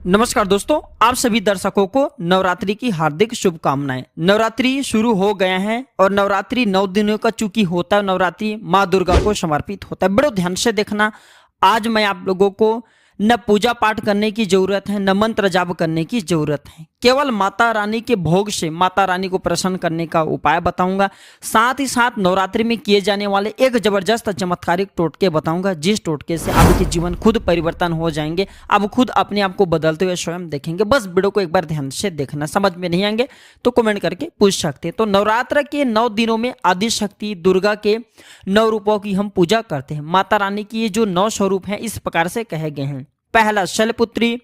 नमस्कार दोस्तों, आप सभी दर्शकों को नवरात्रि की हार्दिक शुभकामनाएं। नवरात्रि शुरू हो गए हैं और नवरात्रि 9 दिनों का चूंकि होता है, नवरात्रि माँ दुर्गा को समर्पित होता है। बड़े ध्यान से देखना, आज मैं आप लोगों को न पूजा पाठ करने की जरूरत है, न मंत्र जाप करने की जरूरत है। केवल माता रानी के भोग से माता रानी को प्रसन्न करने का उपाय बताऊंगा। साथ ही साथ नवरात्रि में किए जाने वाले एक जबरदस्त चमत्कारिक टोटके बताऊंगा, जिस टोटके से आपके जीवन खुद परिवर्तन हो जाएंगे। आप खुद अपने आप को बदलते हुए स्वयं देखेंगे। बस वीडियो को एक बार ध्यान से देखना। समझ में नहीं आएंगे तो कमेंट करके पूछ सकते हैं। तो नवरात्र के 9 दिनों में आदि शक्ति दुर्गा के 9 रूपों की हम पूजा करते हैं। माता रानी की ये जो 9 स्वरूप हैं इस प्रकार से कहे गए हैं। पहला शैलपुत्री,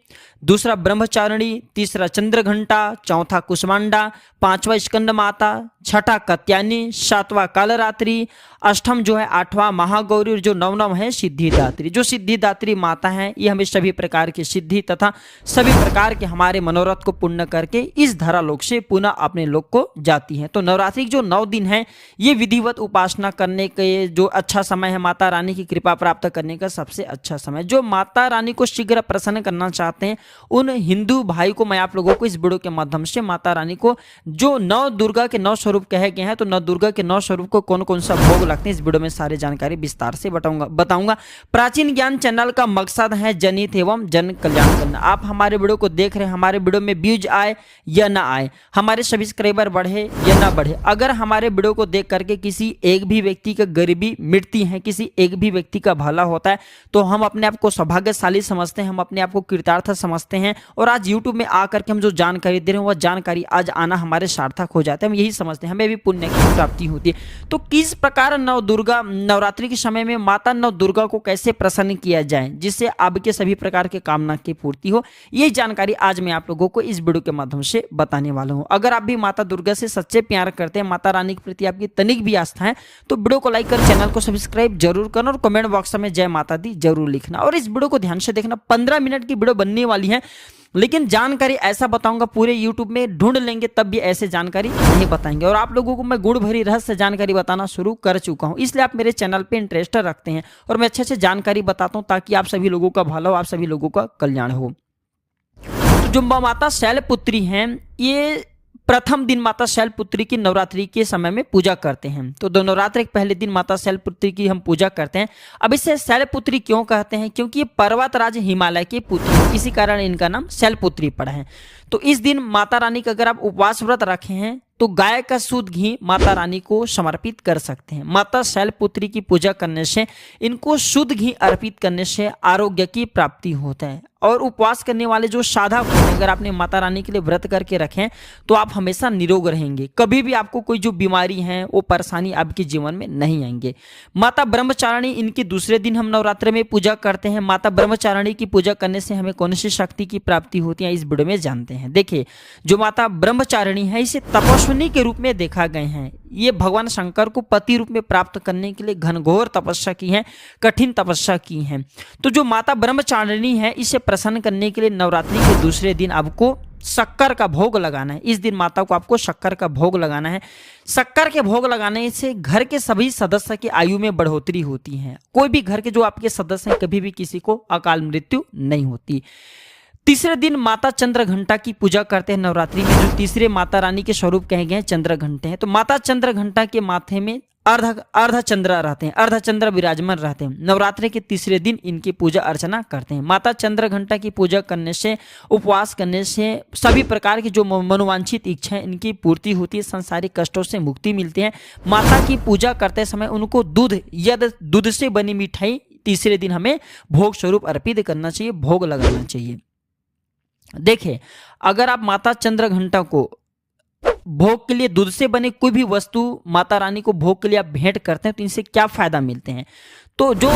दूसरा ब्रह्मचारिणी, तीसरा चंद्रघंटा, चौथा कुष्मांडा, पांचवा स्कंद माता, छठा कत्यायनी, सातवां कालरात्रि, अष्टम जो है 8वां महागौरी और जो नवम है सिद्धिदात्री। जो सिद्धिदात्री माता है ये हमें सभी प्रकार की सिद्धि तथा सभी प्रकार के हमारे मनोरथ को पूर्ण करके इस धरालोक से पुनः अपने लोक को जाती है। तो नवरात्रि जो 9 दिन है ये विधिवत उपासना करने के जो अच्छा समय है, माता रानी की कृपा प्राप्त करने का सबसे अच्छा समय। जो माता रानी को शीघ्र प्रसन्न करना चाहते हैं उन हिंदू भाई को मैं आप लोगों को इस वीडियो के माध्यम से माता रानी को जो 9 दुर्गा के 9 स्वरूप कहे गए हैं, तो 9 दुर्गा के 9 स्वरूप को कौन कौन सा भोग लगते हैं इस वीडियो में सारी जानकारी विस्तार से बताऊंगा। प्राचीन ज्ञान चैनल का मकसद है जनहित एवं जन कल्याण करना। आप हमारे वीडियो को देख रहे हैं, हमारे वीडियो में व्यूज आए या ना आए, हमारे सब्सक्राइबर बढ़े या ना बढ़े, अगर हमारे वीडियो को देख करके किसी एक भी व्यक्ति का गरीबी मिटती है, किसी एक भी व्यक्ति का भला होता है, तो हम अपने आप को सौभाग्यशाली समझते हैं, हम अपने आप को कृतार्थ समझते हैं। और आज यूट्यूब में आकर के हम जो जानकारी दे रहे हैं वह जानकारी आज आना हमारे सार्थक हो जाता है। हम यही समझते हैं, हमें भी पुण्य की प्राप्ति होती है। तो किस प्रकार नवरात्रि के समय में माता 9 दुर्गा को कैसे प्रसन्न किया जाए जिससे आपके सभी प्रकार के कामना की पूर्ति हो, ये जानकारी आज मैं आप लोगों को इस वीडियो के माध्यम से बताने वाला हूं। अगर आप भी माता दुर्गा से सच्चे प्यार करते हैं, माता रानी के प्रति आपकी तनिक भी आस्था है, तो वीडियो को लाइक कर चैनल को सब्सक्राइब जरूर करना और कमेंट बॉक्स में जय माता दी जरूर लिखना। और इस वीडियो को ध्यान से देखना, 15 मिनट की वीडियो बनने वाली है, लेकिन जानकारी ऐसा बताऊंगा पूरे YouTube में ढूंढ लेंगे तब भी ऐसे जानकारी नहीं बताएंगे। और आप लोगों को मैं गुण भरी रहस्य जानकारी बताना शुरू कर चुका हूं, इसलिए आप मेरे चैनल पे इंटरेस्ट रखते हैं और मैं अच्छे से जानकारी बताता हूं ताकि आप सभी लोगों का भला हो, आप सभी लोगों का कल्याण हो। तो जो माता शैलपुत्री हैं, ये प्रथम दिन माता शैलपुत्री की नवरात्रि के समय में पूजा करते हैं। तो नवरात्रि के पहले दिन माता शैलपुत्री की हम पूजा करते हैं। अब इसे शैलपुत्री क्यों कहते हैं? क्योंकि ये पर्वतराज हिमालय की पुत्री है, इसी कारण इनका नाम शैलपुत्री पड़ा है। तो इस दिन माता रानी का अगर आप उपवास व्रत रखे हैं तो गाय का शुद्ध घी माता रानी को समर्पित कर सकते हैं। माता शैलपुत्री की पूजा करने से, इनको शुद्ध घी अर्पित करने से आरोग्य की प्राप्ति होता है। और उपवास करने वाले जो साधक होते हैं, अगर आपने माता रानी के लिए व्रत करके रखें तो आप हमेशा निरोग रहेंगे, कभी भी आपको कोई जो बीमारी है वो परेशानी आपके जीवन में नहीं आएंगे। माता ब्रह्मचारिणी, इनकी दूसरे दिन हम नवरात्र में पूजा करते हैं। माता ब्रह्मचारिणी की पूजा करने से हमें कौन सी शक्ति की प्राप्ति होती है इस वीडियो में जानते हैं। देखिए, जो माता ब्रह्मचारिणी है इसे तपस्विनी के रूप में देखा गए हैं। ये भगवान शंकर को पति रूप में प्राप्त करने के लिए घनघोर तपस्या की है, कठिन तपस्या की है। तो जो माता ब्रह्मचारिणी है इसे प्रसन्न करने के लिए नवरात्रि के दूसरे दिन आपको शक्कर का भोग लगाना है। इस दिन माता को आपको शक्कर का भोग लगाना है। शक्कर के भोग लगाने से घर के सभी सदस्य की आयु में बढ़ोतरी होती है। कोई भी घर के जो आपके सदस्य हैं कभी भी किसी को अकाल मृत्यु नहीं होती। तीसरे दिन माता चंद्रघंटा की पूजा करते हैं। नवरात्रि में जो तीसरे माता रानी के स्वरूप कहे गए हैं चंद्रघंटे हैं। तो माता चंद्रघंटा के माथे में अर्ध चंद्र रहते हैं, अर्ध चंद्र विराजमान रहते हैं। नवरात्रि के तीसरे दिन इनकी पूजा अर्चना करते हैं। माता चंद्रघंटा की पूजा करने से, उपवास करने से सभी प्रकार की जो मनोवांछित इच्छाएं इनकी पूर्ति होती है, सांसारिक कष्टों से मुक्ति मिलती है। माता की पूजा करते समय उनको दूध से बनी मिठाई तीसरे दिन हमें भोग स्वरूप अर्पित करना चाहिए, भोग लगाना चाहिए। देखिए, अगर आप माता चंद्रघंटा को भोग के लिए दूध से बने कोई भी वस्तु माता रानी को भोग के लिए आप भेंट करते हैं तो इनसे क्या फायदा मिलते हैं? तो जो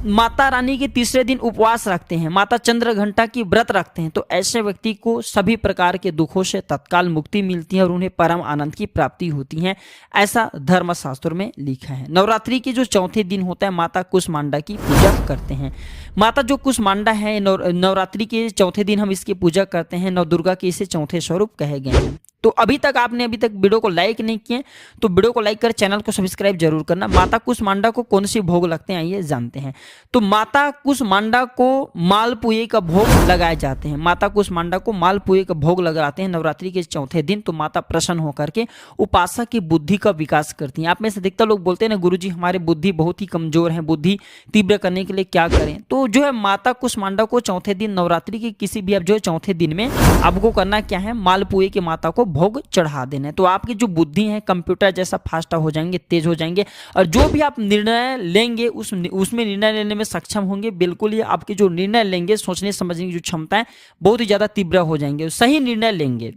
माता रानी के तीसरे दिन उपवास रखते हैं, माता चंद्रघंटा की व्रत रखते हैं, तो ऐसे व्यक्ति को सभी प्रकार के दुखों से तत्काल मुक्ति मिलती है और उन्हें परम आनंद की प्राप्ति होती है, ऐसा धर्मशास्त्र में लिखा है। नवरात्रि के जो चौथे दिन होता है माता कुष्मांडा की पूजा करते हैं। माता जो कुष्मांडा है, नवरात्रि के चौथे दिन हम इसकी पूजा करते हैं। नवदुर्गा के इसे चौथे स्वरूप कहे गए हैं। तो अभी तक वीडियो को लाइक नहीं किए तो वीडियो को लाइक कर चैनल को सब्सक्राइब जरूर करना। माता कुष्मांडा को कौन से भोग लगते हैं आइए जानते हैं। तो माता कुष्मांडा को मालपुए का भोग लगाए जाते हैं। माता कुष्मांडा को मालपुए का भोग लगाते हैं नवरात्रि के चौथे दिन। तो माता प्रसन्न होकर के उपासक की बुद्धि का विकास करती हैं। आप में से अधिकतर लोग बोलते हैं ना गुरुजी हमारे बुद्धि बहुत ही कमजोर है, बुद्धि तीव्र करने के लिए क्या करें। तो जो है माता कुष्मांडा को चौथे दिन नवरात्रि के किसी भी अब जो चौथे दिन में आपको करना क्या है, मालपुए की माता को भोग चढ़ा देना है। तो आपकी जो बुद्धि है कंप्यूटर जैसा फास्ट हो जाएंगे, तेज हो जाएंगे और जो भी आप निर्णय लेंगे उसमें निर्णय लेने में सक्षम होंगे। बिल्कुल ही आपके जो निर्णय लेंगे, सोचने समझने की जो क्षमता है बहुत ही ज्यादा तीव्र हो जाएंगे, सही निर्णय लेंगे।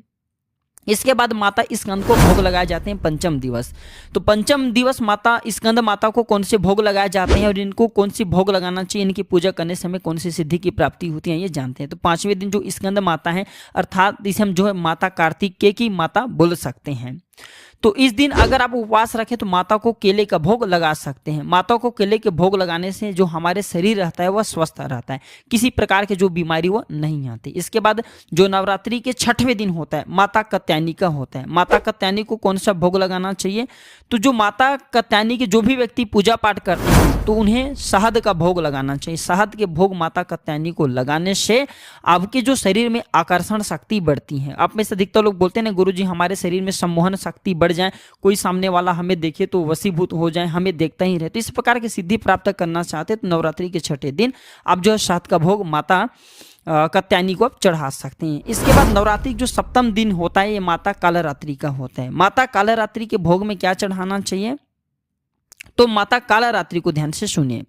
इसके बाद माता स्कंद को भोग लगाए जाते हैं पंचम दिवस। तो पंचम दिवस माता स्कंद माता को कौन से भोग लगाए जाते हैं और इनको कौन सी भोग लगाना चाहिए, इनकी पूजा करने से हमें कौन सी सिद्धि की प्राप्ति होती है ये जानते हैं। तो पांचवें दिन जो स्कंद माता है अर्थात इसे हम जो है माता कार्तिकेय की माता बोल सकते हैं। तो इस दिन अगर आप उपवास रखें तो माता को केले का भोग लगा सकते हैं। माता को केले के भोग लगाने से जो हमारे शरीर रहता है वह स्वस्थ रहता है, किसी प्रकार के जो बीमारी वह नहीं आती। इसके बाद जो नवरात्रि के छठवें दिन होता है माता कात्यायनी का होता है। माता कात्यायनी को कौन सा भोग लगाना चाहिए, तो जो माता कात्यायनी के जो भी व्यक्ति पूजा पाठ करते हैं तो उन्हें शहद का भोग लगाना चाहिए। शहद के भोग माता कात्यायनी को लगाने से आपके जो शरीर में आकर्षण शक्ति बढ़ती है। आप में से अधिकतर लोग बोलते हैं ना गुरुजी हमारे शरीर में सम्मोहन शक्ति बढ़ जाए, कोई सामने वाला हमें देखे तो वशीभूत हो जाए, हमें देखता ही रहे। तो इस प्रकार की सिद्धि प्राप्त करना चाहते तो नवरात्रि के छठे दिन आप जो है शहद का भोग माता कात्यायनी को आप चढ़ा सकते हैं। इसके बाद नवरात्रि जो सप्तम दिन होता है ये माता कालरात्रि का होता है। माता कालरात्रि के भोग में क्या चढ़ाना चाहिए, तो माता कालरात्रि को ध्यान से सुनिए।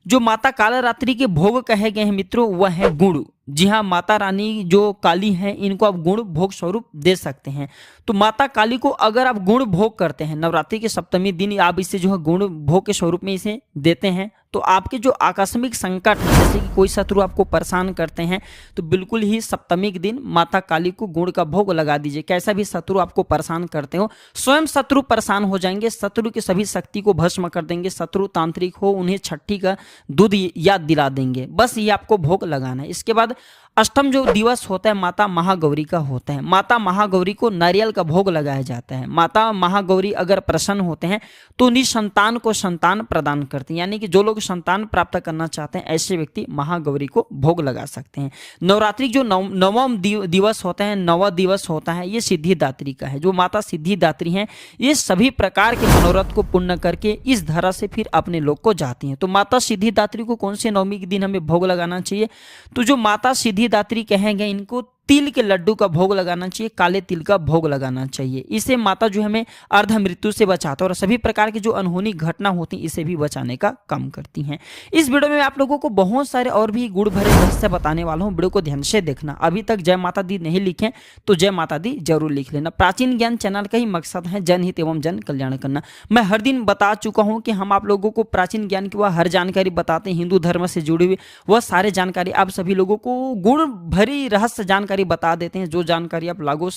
जो माता कालरात्रि के भोग कहे गए हैं मित्रों वह है गुड़। जी हाँ, माता रानी जो काली हैं इनको आप गुण भोग स्वरूप दे सकते हैं। तो माता काली को अगर आप गुण भोग करते हैं नवरात्रि के सप्तमी दिन आप इसे जो है गुण भोग के स्वरूप में इसे देते हैं तो आपके जो आकस्मिक संकट है जैसे कि कोई शत्रु आपको परेशान करते हैं तो बिल्कुल ही सप्तमी के दिन माता काली को गुड़ का भोग लगा दीजिए। कैसा भी शत्रु आपको परेशान करते हो, स्वयं शत्रु परेशान हो जाएंगे, शत्रु की सभी शक्ति को भस्म कर देंगे। शत्रु तांत्रिक हो उन्हें छठी का दूध याद दिला देंगे, बस ये आपको भोग लगाना है। इसके बाद अष्टम जो दिवस होता है माता महागौरी का होता है। माता महागौरी को नारियल का भोग लगाया जाता है। माता महागौरी अगर प्रसन्न होते हैं तो निसंतान को संतान प्रदान करती हैं, यानी कि जो लोग संतान प्राप्त करना चाहते हैं ऐसे व्यक्ति महागौरी को भोग लगा सकते हैं। नवरात्रि जो नवम दिवस होता है, नवा दिवस होता है, ये सिद्धिदात्री का है। जो माता सिद्धिदात्री हैं ये सभी प्रकार के मनोरथ को पूर्ण करके इस धरा से फिर अपने लोक को जाती हैं। तो माता सिद्धिदात्री को कौन से नवमी के दिन हमें भोग लगाना चाहिए, तो जो माता सिद्धिदात्री कहेंगे इनको तिल के लड्डू का भोग लगाना चाहिए, काले तिल का भोग लगाना चाहिए। इसे माता जो हमें अर्ध मृत्यु से बचाता है और सभी प्रकार की जो अनहोनी घटना होती है इसे भी बचाने का काम करती हैं। इस वीडियो में आप लोगों को बहुत सारे और भी गुड़ भरे रहस्य बताने वाला हूँ, वीडियो को ध्यान से देखना। अभी तक जय माता दी नहीं लिखे तो जय माता दी जरूर लिख लेना। प्राचीन ज्ञान चैनल का ही मकसद है जनहित एवं जन कल्याण करना। मैं हर दिन बता चुका हूँ कि हम आप लोगों को प्राचीन ज्ञान की वह हर जानकारी बताते हैं, हिंदू धर्म से जुड़ी हुई वह सारे जानकारी आप सभी लोगों को गुड़ भरी रहस्य जानकारी बता देते हैं। जो जानकारी आप लागू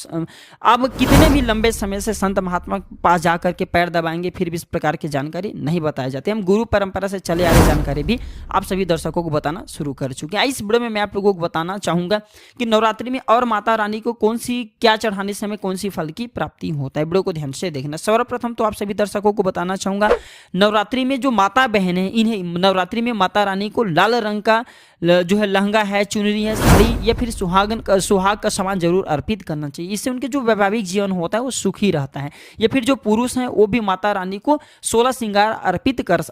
आप कितने भी लंबे समय से संत महात्मा के पास जाकर के पैर दबाएंगे फिर भी इस प्रकार की जानकारी नहीं बताई जाती। हम गुरु परंपरा से चले आ रही जानकारी भी आप सभी दर्शकों को बताना शुरू कर चुके हैं। इस वीडियो में मैं आप लोगों को बताना चाहूंगा कि नवरात्रि में और माता रानी को कौन सी क्या चढ़ाने से हमें कौन सी फल की प्राप्ति होता है। वीडियो को ध्यान से देखना। सर्वप्रथम तो आप सभी दर्शकों को बताना चाहूंगा नवरात्रि में जो माता बहन है इन्हें नवरात्रि में माता रानी को लाल रंग का जो है लहंगा है, चुनरी है, साड़ी या फिर सुहाग का सामान जरूर अर्पित करना चाहिए। इससे उनके जो वैवाहिक जीवन होता है वो सुखी रहता है। या फिर जो पुरुष हैं वो भी माता रानी को 16 श्रृंगार अर्पित कर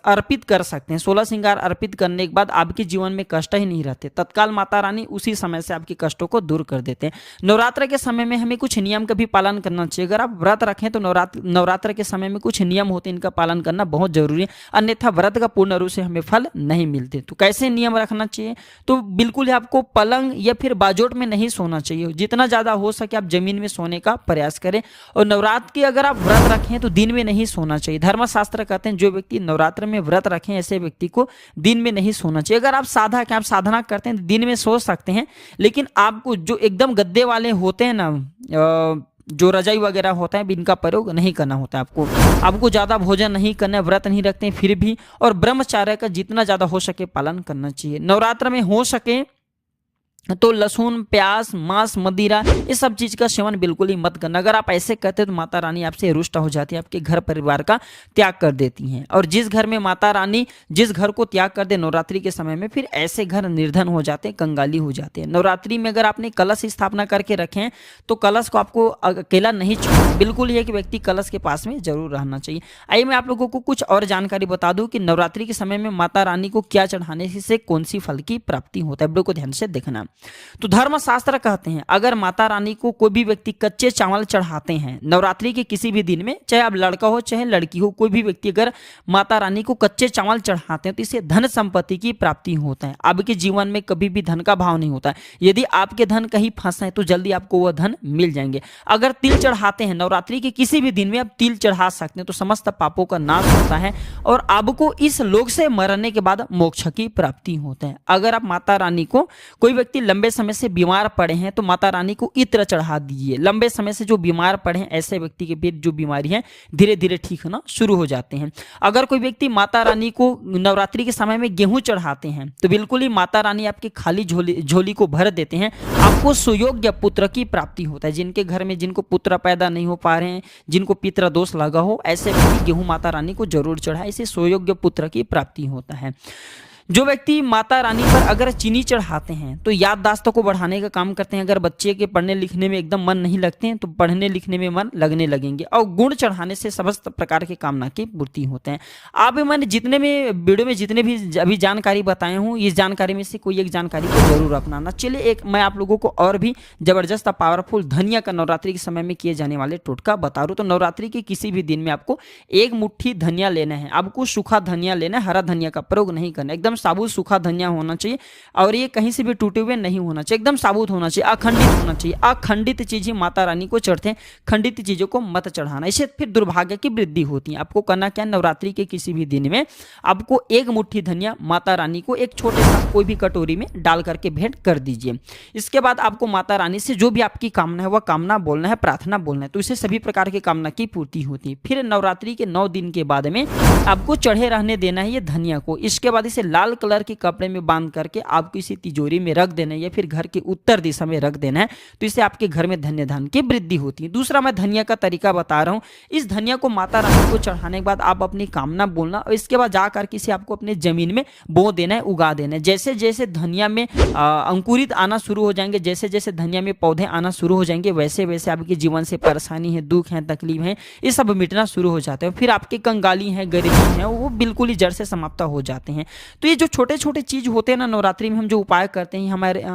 सकते हैं। 16 श्रृंगार अर्पित करने के बाद आपके जीवन में कष्ट ही नहीं रहते, तत्काल माता रानी उसी समय से आपके कष्टों को दूर कर देते हैं। नवरात्र के समय में हमें कुछ नियम का भी पालन करना चाहिए। अगर आप व्रत रखें तो नवरात्र के समय में कुछ नियम होते हैं, इनका पालन करना बहुत जरूरी है, अन्यथा व्रत का पूर्ण रूप से हमें फल नहीं मिलते। तो कैसे नियम रखना चाहिए, तो बिल्कुल ही आपको पलंग या फिर बाजोट में नहीं सोना चाहिए। जितना ज़्यादा हो सके आप जमीन में सोने का प्रयास करें। और नवरात्र की अगर आप व्रत रखें तो दिन में नहीं सोना चाहिए। धर्मशास्त्र कहते हैं जो व्यक्ति नवरात्र में व्रत रखें ऐसे व्यक्ति को दिन में नहीं सोना चाहिए। अगर आप साधना करते हैं तो दिन में सो सकते हैं, लेकिन आपको जो एकदम गद्दे वाले होते हैं ना, जो रजाई वगैरह होता है इनका प्रयोग नहीं करना होता है। आपको ज़्यादा भोजन नहीं करना है, व्रत नहीं रखते हैं फिर भी, और ब्रह्मचर्य का जितना ज़्यादा हो सके पालन करना चाहिए। नवरात्र में हो सके तो लहसुन, प्याज, मांस, मदिरा, ये सब चीज का सेवन बिल्कुल ही मत करना। अगर आप ऐसे करते हैं तो माता रानी आपसे रुष्ट हो जाती है, आपके घर परिवार का त्याग कर देती हैं। और जिस घर में माता रानी जिस घर को त्याग कर दे नवरात्रि के समय में, फिर ऐसे घर निर्धन हो जाते हैं, कंगाली हो जाते हैं। नवरात्रि में अगर आपने कलश स्थापना करके रखे हैं तो कलश को आपको अकेला नहीं छोड़ना, बिल्कुल एक व्यक्ति कलश के पास में जरूर रहना चाहिए। आइए मैं आप लोगों को कुछ और जानकारी बता दूं कि नवरात्रि के समय में माता रानी को क्या चढ़ाने से कौन सी फल की प्राप्ति होता है। वीडियो को ध्यान से देखना। तो धर्मशास्त्र कहते हैं अगर माता रानी को कोई भी व्यक्ति कच्चे चावल चढ़ाते हैं नवरात्रि के किसी भी दिन में, चाहे अब लड़का हो चाहे लड़की हो, कोई भी व्यक्ति अगर माता रानी को कच्चे चावल चढ़ाते हैं तो इससे धन संपत्ति की प्राप्ति होता है। आपके जीवन में कभी भी धन का भाव नहीं होता है। यदि आपके धन कहीं फंसे हैं तो जल्दी आपको वह धन मिल जाएंगे। अगर तिल चढ़ाते हैं नवरात्रि के किसी भी दिन में, आप तिल चढ़ा सकते हैं तो समस्त पापों का नाश होता है और आपको इस लोक से मरने के बाद मोक्ष की प्राप्ति होता है। अगर आप माता रानी को, कोई व्यक्ति लंबे समय से बीमार पड़े हैं तो माता रानी को इत्र चढ़ा दीजिए। लंबे समय से जो बीमार पड़े हैं ऐसे व्यक्ति के पेट जो बीमारी है धीरे धीरे ठीक होना शुरू हो जाते हैं। अगर कोई व्यक्ति माता रानी को नवरात्रि के समय में गेहूं चढ़ाते हैं तो बिल्कुल ही माता रानी आपकी खाली झोली को भर देते हैं, आपको सुयोग्य पुत्र की प्राप्ति होता है। जिनके घर में जिनको पुत्र पैदा नहीं हो पा रहे हैं, जिनको पितृ दोष लगा हो, ऐसे व्यक्ति गेहूं माता रानी को जरूर चढ़ाए, इसे सुयोग्य पुत्र की प्राप्ति होता है। जो व्यक्ति माता रानी पर अगर चीनी चढ़ाते हैं तो याददाश्त को बढ़ाने का काम करते हैं। अगर बच्चे के पढ़ने लिखने में एकदम मन नहीं लगते हैं तो पढ़ने लिखने में मन लगने लगेंगे। और गुड़ चढ़ाने से समस्त प्रकार के कामना की पूर्ति होते हैं। आप मैंने जितने में वीडियो में जितने भी अभी जानकारी बताए हूँ, इस जानकारी में से कोई एक जानकारी को जरूर अपनाना। चलिए एक मैं आप लोगों को और भी जबरदस्त पावरफुल धनिया का नवरात्रि के समय में किए जाने वाले टोटका बता रहा हूँ। तो नवरात्रि के किसी भी दिन में आपको एक मुट्ठी धनिया लेना है, आपको सूखा धनिया लेना है, हरा धनिया का प्रयोग नहीं करना। एकदम साबुत सूखा धनिया होना चाहिए और ये कहीं से भी टूटे हुए नहीं होना चाहिए, एकदम साबुत होना चाहिए, अखंडित होना चाहिए। अखंडित चीजें माता रानी को चढ़ते हैं, खंडित चीजों को मत चढ़ाना, इससे फिर दुर्भाग्य की वृद्धि होती है। आपको करना क्या, नवरात्रि के किसी भी दिन में आपको एक मुट्ठी धनिया माता रानी को एक छोटे सा कोई भी कटोरी में डाल करके भेंट कर दीजिए। इसके बाद आपको माता रानी से जो भी आपकी कामना है वह कामना बोलना है, प्रार्थना बोलना है, तो इससे सभी प्रकार की कामना की पूर्ति होती है। फिर नवरात्रि के 9 दिन के बाद में आपको चढ़े रहने देना है ये धनिया को। इसके बाद इसे लाल कलर के कपड़े में बांध करके आपको इसी तिजोरी में रख देना है या फिर घर के उत्तर दिशा में रख देना है, तो इससे आपके घर में धन्य धन की वृद्धि होती है। दूसरा मैं धनिया का तरीका बता रहा हूँ। इस धनिया को माता रानी को चढ़ाने के बाद आप अपनी कामना बोलना और इसके बाद जाकर के इसे आपको अपने जमीन में बो देना है, उगा देना है। जैसे जैसे धनिया में अंकुरित आना शुरू हो जाएंगे, जैसे जैसे धनिया में पौधे आना शुरू हो जाएंगे, वैसे वैसे आपके जीवन से परेशानी है, दुख है, तकलीफ है, ये सब मिटना शुरू हो जाते हैं। फिर आपके कंगाली हैं, गरीबी है, वो बिल्कुल ही जड़ से समाप्त हो जाते हैं। तो ये जो छोटे छोटे चीज होते हैं ना, नवरात्रि में हम जो उपाय करते हैं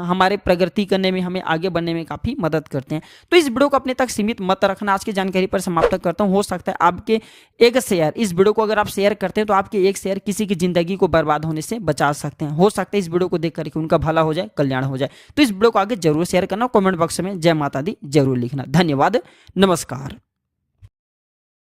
हमारे प्रगति करने में, हमें आगे बढ़ने में काफी मदद करते हैं। तो इस वीडियो को अपने तक सीमित मत रखना। आज की जानकारी पर समाप्त करता हूं। हो सकता है आपके एक शेयर, इस वीडियो को अगर आप शेयर करते हैं तो आपके एक शेयर किसी की जिंदगी को बर्बाद होने से बचा सकते हैं। हो सकता है इस वीडियो को देख करके उनका भला हो जाए, कल्याण हो जाए। तो इस वीडियो को आगे जरूर शेयर करना, कमेंट बॉक्स में जय माता दी जरूर लिखना। धन्यवाद, नमस्कार।